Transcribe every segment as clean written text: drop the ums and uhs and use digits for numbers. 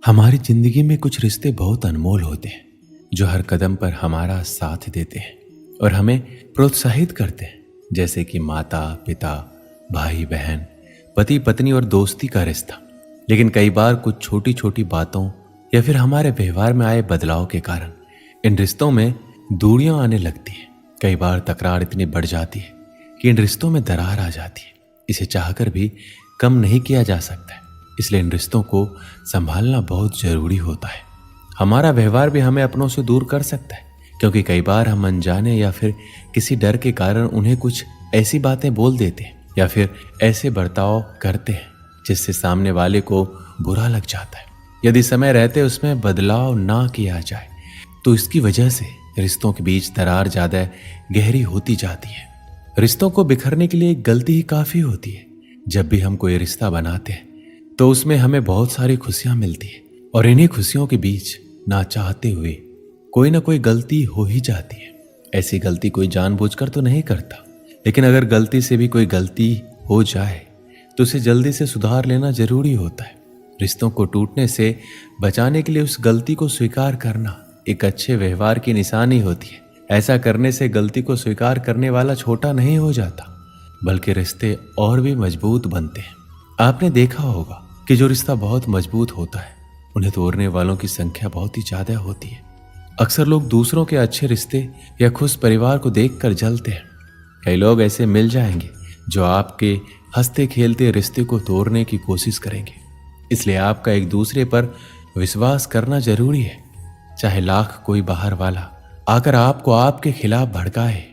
हमारी जिंदगी में कुछ रिश्ते बहुत अनमोल होते हैं जो हर कदम पर हमारा साथ देते हैं और हमें प्रोत्साहित करते हैं, जैसे कि माता पिता, भाई बहन, पति पत्नी और दोस्ती का रिश्ता। लेकिन कई बार कुछ छोटी छोटी बातों या फिर हमारे व्यवहार में आए बदलाव के कारण इन रिश्तों में दूरियां आने लगती हैं। कई बार तकरार इतनी बढ़ जाती है कि इन रिश्तों में दरार आ जाती है। इसे चाहकर भी कम नहीं किया जा सकता है, इसलिए इन रिश्तों को संभालना बहुत जरूरी होता है। हमारा व्यवहार भी हमें अपनों से दूर कर सकता है, क्योंकि कई बार हम अनजाने या फिर किसी डर के कारण उन्हें कुछ ऐसी बातें बोल देते हैं या फिर ऐसे बर्ताव करते हैं जिससे सामने वाले को बुरा लग जाता है। यदि समय रहते उसमें बदलाव ना किया जाए तो इसकी वजह से रिश्तों के बीच दरार ज्यादा गहरी होती जाती है। रिश्तों को बिखरने के लिए एक गलती ही काफी होती है। जब भी हम कोई रिश्ता बनाते हैं तो उसमें हमें बहुत सारी खुशियां मिलती है और इन्हीं खुशियों के बीच ना चाहते हुए कोई ना कोई गलती हो ही जाती है। ऐसी गलती कोई जानबूझकर तो नहीं करता, लेकिन अगर गलती से भी कोई गलती हो जाए तो उसे जल्दी से सुधार लेना जरूरी होता है। रिश्तों को टूटने से बचाने के लिए उस गलती को स्वीकार करना एक अच्छे व्यवहार की निशानी होती है। ऐसा करने से गलती को स्वीकार करने वाला छोटा नहीं हो जाता, बल्कि रिश्ते और भी मजबूत बनते हैं। आपने देखा होगा कि जो रिश्ता बहुत मजबूत होता है उन्हें तोड़ने वालों की संख्या बहुत ही ज्यादा होती है। अक्सर लोग दूसरों के अच्छे रिश्ते या खुश परिवार को देखकर जलते हैं। कई लोग ऐसे मिल जाएंगे जो आपके हंसते खेलते रिश्ते को तोड़ने की कोशिश करेंगे। इसलिए आपका एक दूसरे पर विश्वास करना जरूरी है। चाहे लाख कोई बाहर वाला आकर आपको आपके खिलाफ भड़काए,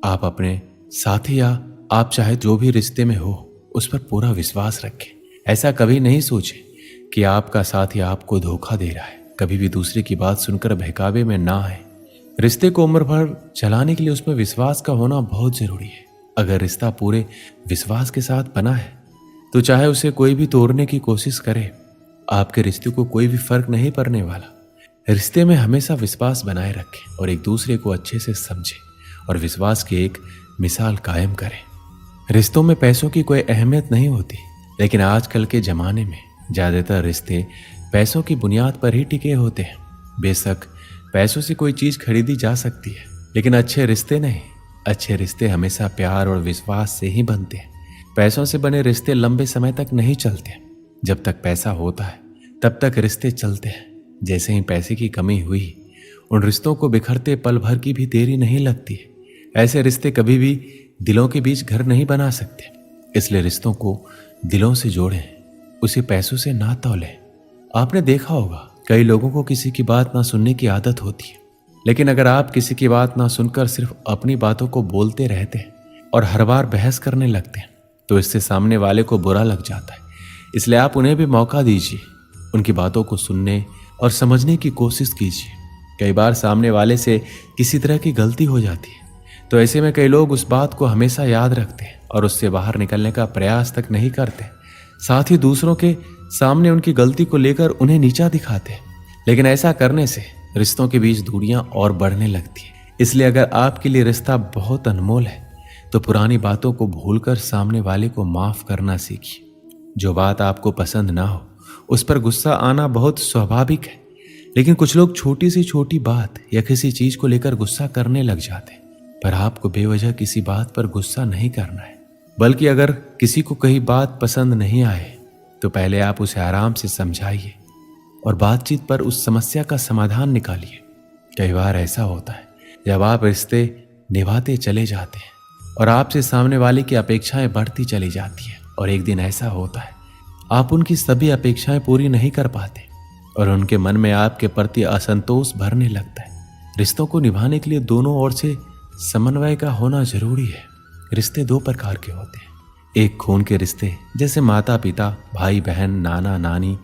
आप अपने साथी या आप चाहे जो भी रिश्ते में हो उस पर पूरा विश्वास रखें। ऐसा कभी नहीं सोचे कि आपका साथी आपको धोखा दे रहा है। कभी भी दूसरे की बात सुनकर बहकावे में ना आए। रिश्ते को उम्र भर चलाने के लिए उसमें विश्वास का होना बहुत जरूरी है। अगर रिश्ता पूरे विश्वास के साथ बना है तो चाहे उसे कोई भी तोड़ने की कोशिश करे, आपके रिश्ते को कोई भी फर्क नहीं पड़ने वाला। रिश्ते में हमेशा विश्वास बनाए रखें और एक दूसरे को अच्छे से समझें और विश्वास की एक मिसाल कायम करें। रिश्तों में पैसों की कोई अहमियत नहीं होती, लेकिन आजकल के जमाने में ज्यादातर रिश्ते पैसों की बुनियाद पर ही टिके होते हैं। बेशक पैसों से कोई चीज खरीदी जा सकती है, लेकिन अच्छे रिश्ते नहीं। अच्छे रिश्ते हमेशा प्यार और विश्वास से ही बनते हैं। पैसों से बने रिश्ते लंबे समय तक नहीं चलते। जब तक पैसा होता है तब तक रिश्ते चलते हैं। जैसे ही पैसे की कमी हुई, उन रिश्तों को बिखरते पल भर की भी देरी नहीं लगती है। ऐसे रिश्ते कभी भी दिलों के बीच घर नहीं बना सकते। इसलिए रिश्तों को दिलों से जोड़ें, उसे पैसों से ना तौलें। आपने देखा होगा कई लोगों को किसी की बात ना सुनने की आदत होती है, लेकिन अगर आप किसी की बात ना सुनकर सिर्फ अपनी बातों को बोलते रहते हैं और हर बार बहस करने लगते हैं तो इससे सामने वाले को बुरा लग जाता है। इसलिए आप उन्हें भी मौका दीजिए, उनकी बातों को सुनने और समझने की कोशिश कीजिए। कई बार सामने वाले से किसी तरह की गलती हो जाती है, तो ऐसे में कई लोग उस बात को हमेशा याद रखते हैं और उससे बाहर निकलने का प्रयास तक नहीं करते। साथ ही दूसरों के सामने उनकी गलती को लेकर उन्हें नीचा दिखाते हैं। लेकिन ऐसा करने से रिश्तों के बीच दूरियां और बढ़ने लगती है। इसलिए अगर आपके लिए रिश्ता बहुत अनमोल है तो पुरानी बातों को भूलकर सामने वाले को माफ करना सीखिए। जो बात आपको पसंद ना हो उस पर गुस्सा आना बहुत स्वाभाविक है, लेकिन कुछ लोग छोटी से छोटी बात या किसी चीज को लेकर गुस्सा करने लग जाते हैं। पर आपको बेवजह किसी बात पर गुस्सा नहीं करना है, बल्कि अगर किसी को कहीं बात पसंद नहीं आए तो पहले आप उसे आराम से समझाइए और बातचीत पर उस समस्या का समाधान निकालिए। कई बार ऐसा होता है जब आप रिश्ते निभाते चले जाते हैं और आपसे सामने वाले की अपेक्षाएं बढ़ती चली जाती है, और एक दिन ऐसा होता है आप उनकी सभी अपेक्षाएं पूरी नहीं कर पाते और उनके मन में आपके प्रति असंतोष भरने लगता है। रिश्तों को निभाने के लिए दोनों ओर से समन्वय का होना जरूरी है। रिश्ते दो प्रकार के होते हैं, एक खून के रिश्ते जैसे माता पिता, भाई बहन, नाना नानी,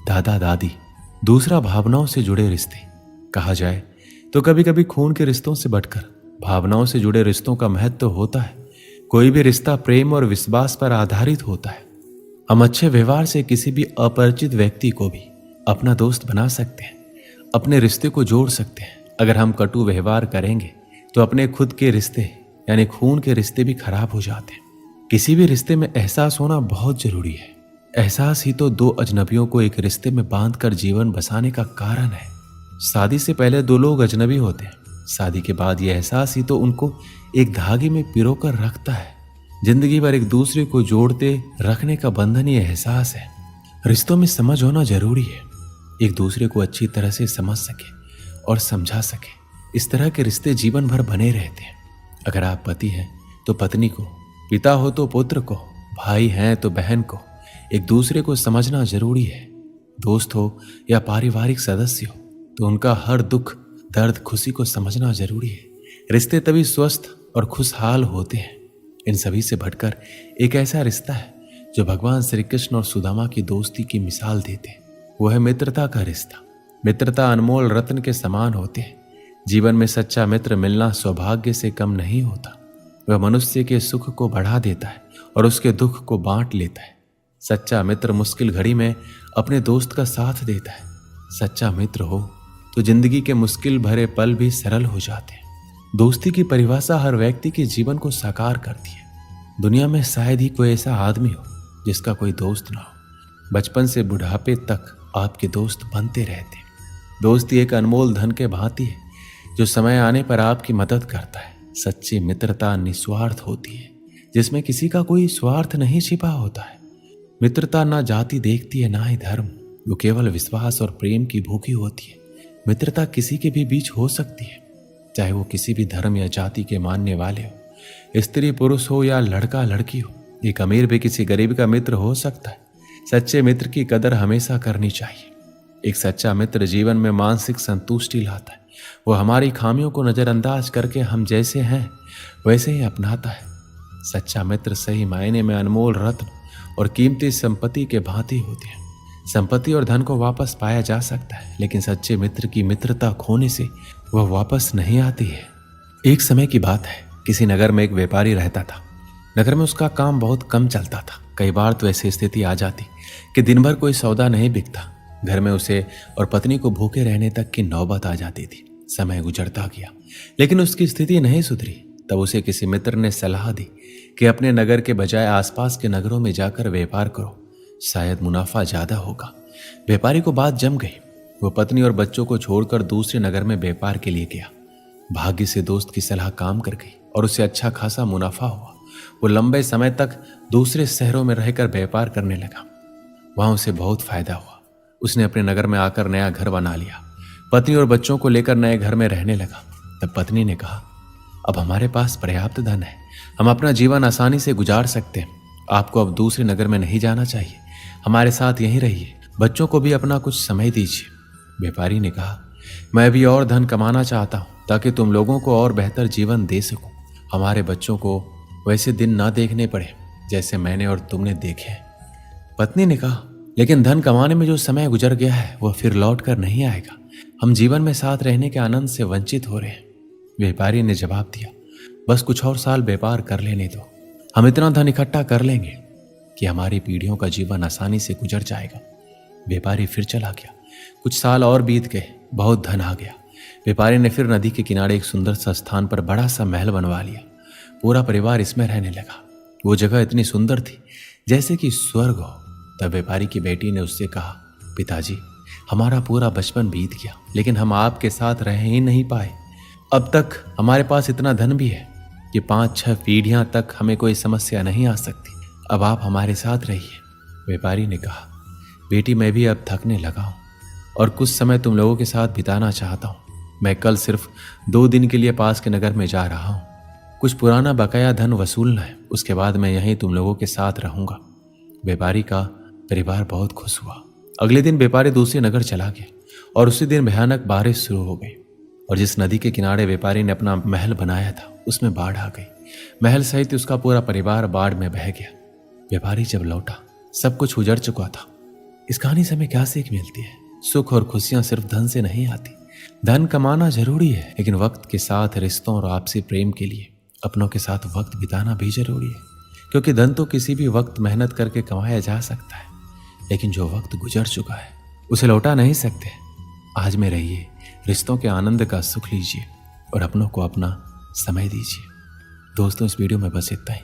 दादा दादी। दूसरा भावनाओं से जुड़े रिश्ते। कहा जाए तो कभी कभी खून के रिश्तों से बढ़कर भावनाओं से जुड़े रिश्तों का महत्व होता है। कोई भी रिश्ता प्रेम और विश्वास पर आधारित होता है। हम अच्छे व्यवहार से किसी भी अपरिचित व्यक्ति को भी अपना दोस्त बना सकते हैं, अपने रिश्ते को जोड़ सकते हैं। अगर हम कटु व्यवहार करेंगे तो अपने खुद के रिश्ते यानी खून के रिश्ते भी खराब हो जाते हैं। किसी भी रिश्ते में एहसास होना बहुत जरूरी है। एहसास ही तो दो अजनबियों को एक रिश्ते में बांधकर जीवन बसाने का कारण है। शादी से पहले दो लोग अजनबी होते हैं, शादी के बाद यह एहसास ही तो उनको एक धागे में पिरोकर रखता है। जिंदगी भर एक दूसरे को जोड़ते रखने का बंधन ही एहसास है। रिश्तों में समझ होना जरूरी है, एक दूसरे को अच्छी तरह से समझ सके और समझा सके। इस तरह के रिश्ते जीवन भर बने रहते हैं। अगर आप पति हैं तो पत्नी को, पिता हो तो पुत्र को, भाई हैं तो बहन को एक दूसरे को समझना जरूरी है। दोस्त हो या पारिवारिक सदस्य हो तो उनका हर दुख दर्द खुशी को समझना जरूरी है। रिश्ते तभी स्वस्थ और खुशहाल होते हैं। इन सभी से बढ़कर एक ऐसा रिश्ता है जो भगवान श्री कृष्ण और सुदामा की दोस्ती की मिसाल देते हैं। वो है मित्रता का रिश्ता। मित्रता अनमोल रत्न के समान होते हैं। जीवन में सच्चा मित्र मिलना सौभाग्य से कम नहीं होता। वह मनुष्य के सुख को बढ़ा देता है और उसके दुख को बांट लेता है। सच्चा मित्र मुश्किल घड़ी में अपने दोस्त का साथ देता है। सच्चा मित्र हो तो जिंदगी के मुश्किल भरे पल भी सरल हो जाते हैं। दोस्ती की परिभाषा हर व्यक्ति के जीवन को साकार करती है। दुनिया में शायद ही कोई ऐसा आदमी हो जिसका कोई दोस्त ना हो। बचपन से बुढ़ापे तक आपके दोस्त बनते रहते हैं। दोस्ती एक अनमोल धन के भांति है जो समय आने पर आपकी मदद करता है। सच्ची मित्रता निस्वार्थ होती है, जिसमें किसी का कोई स्वार्थ नहीं छिपा होता है। मित्रता ना जाति देखती है ना ही धर्म, वो केवल विश्वास और प्रेम की भूखी होती है। मित्रता किसी के भी बीच हो सकती है, चाहे वो किसी भी धर्म या जाति के मानने वाले हो, स्त्री पुरुष हो या लड़का लड़की हो। एक अमीर भी किसी गरीब का मित्र हो सकता है। सच्चे मित्र की कदर हमेशा करनी चाहिए। एक सच्चा मित्र जीवन में मानसिक संतुष्टि लाता है। वो हमारी खामियों को नजरअंदाज करके हम जैसे हैं वैसे ही अपनाता है। सच्चा मित्र सही मायने में अनमोल रत्न और कीमती संपत्ति के भांति होते हैं। संपत्ति और धन को वापस पाया जा सकता है, लेकिन सच्चे मित्र की मित्रता खोने से वह वापस नहीं आती है। एक समय की बात है, किसी नगर में एक व्यापारी रहता था। नगर में उसका काम बहुत कम चलता था। कई बार तो ऐसी स्थिति आ जाती कि दिन भर कोई सौदा नहीं बिकता। घर में उसे और पत्नी को भूखे रहने तक की नौबत आ जाती थी। समय गुजरता गया, लेकिन उसकी स्थिति नहीं सुधरी। तब उसे किसी मित्र ने सलाह दी कि अपने नगर के बजाय आसपास के नगरों में जाकर व्यापार करो, शायद मुनाफा ज्यादा होगा। व्यापारी को बात जम गई। वो पत्नी और बच्चों को छोड़कर दूसरे नगर में व्यापार के लिए गया। भाग्य से दोस्त की सलाह काम कर गई और उसे अच्छा खासा मुनाफा हुआ। वो लंबे समय तक दूसरे शहरों में रहकर व्यापार करने लगा। वहां उसे बहुत फायदा हुआ। उसने अपने नगर में आकर नया घर बना लिया। पत्नी और बच्चों को लेकर नए घर में रहने लगा। तब पत्नी ने कहा, अब हमारे पास पर्याप्त धन है, हम अपना जीवन आसानी से गुजार सकते हैं। आपको अब दूसरे नगर में नहीं जाना चाहिए, हमारे साथ यहीं रहिए। बच्चों को भी अपना कुछ समय दीजिए। व्यापारी ने कहा, मैं भी और धन कमाना चाहता हूं ताकि तुम लोगों को और बेहतर जीवन दे सकूं। हमारे बच्चों को वैसे दिन ना देखने पड़े जैसे मैंने और तुमने देखे। पत्नी ने कहा, लेकिन धन कमाने में जो समय गुजर गया है वह फिर लौट कर नहीं आएगा। हम जीवन में साथ रहने के आनंद से वंचित हो रहे हैं। व्यापारी ने जवाब दिया, बस कुछ और साल व्यापार कर लेने दो। हम इतना धन इकट्ठा कर लेंगे कि हमारी पीढ़ियों का जीवन आसानी से गुजर जाएगा। व्यापारी फिर चला गया। कुछ साल और बीत गए, बहुत धन आ गया। व्यापारी ने फिर नदी के किनारे एक सुंदर सा स्थान पर बड़ा सा महल बनवा लिया। पूरा परिवार इसमें रहने लगा। वो जगह इतनी सुंदर थी जैसे कि स्वर्ग हो। तब व्यापारी की बेटी ने उससे कहा, पिताजी, हमारा पूरा बचपन बीत गया, लेकिन हम आपके साथ रह ही नहीं पाए। अब तक हमारे पास इतना धन भी है कि 5-6 पीढ़ियां तक हमें कोई समस्या नहीं आ सकती। अब आप हमारे साथ रहिए। व्यापारी ने कहा, बेटी, मैं भी अब थकने लगा हूं और कुछ समय तुम लोगों के साथ बिताना चाहता हूं। मैं कल सिर्फ 2 दिन के लिए पास के नगर में जा रहा हूं। कुछ पुराना बकाया धन वसूलना है, उसके बाद मैं यहीं तुम लोगों के साथ रहूंगा। व्यापारी का परिवार बहुत खुश हुआ। अगले दिन व्यापारी दूसरे नगर चला गया और उसी दिन भयानक बारिश शुरू हो गई और जिस नदी के किनारे व्यापारी ने अपना महल बनाया था उसमें बाढ़ आ गई। महल सहित उसका पूरा परिवार बाढ़ में बह गया। व्यापारी जब लौटा, सब कुछ उजड़ चुका था। इस कहानी से हमें क्या सीख मिलती है? सुख और खुशियां सिर्फ धन से नहीं आती। धन कमाना जरूरी है, लेकिन वक्त के साथ रिश्तों और आपसी प्रेम के लिए अपनों के साथ वक्त बिताना भी जरूरी है। क्योंकि धन तो किसी भी वक्त मेहनत करके कमाया जा सकता है, लेकिन जो वक्त गुजर चुका है उसे लौटा नहीं सकते। आज में रहिए, रिश्तों के आनंद का सुख लीजिए और अपनों को अपना समय दीजिए। दोस्तों, इस वीडियो में बस इतना ही।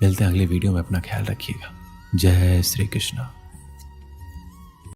मिलते हैं अगले वीडियो में। अपना ख्याल रखिएगा। जय श्री कृष्ण।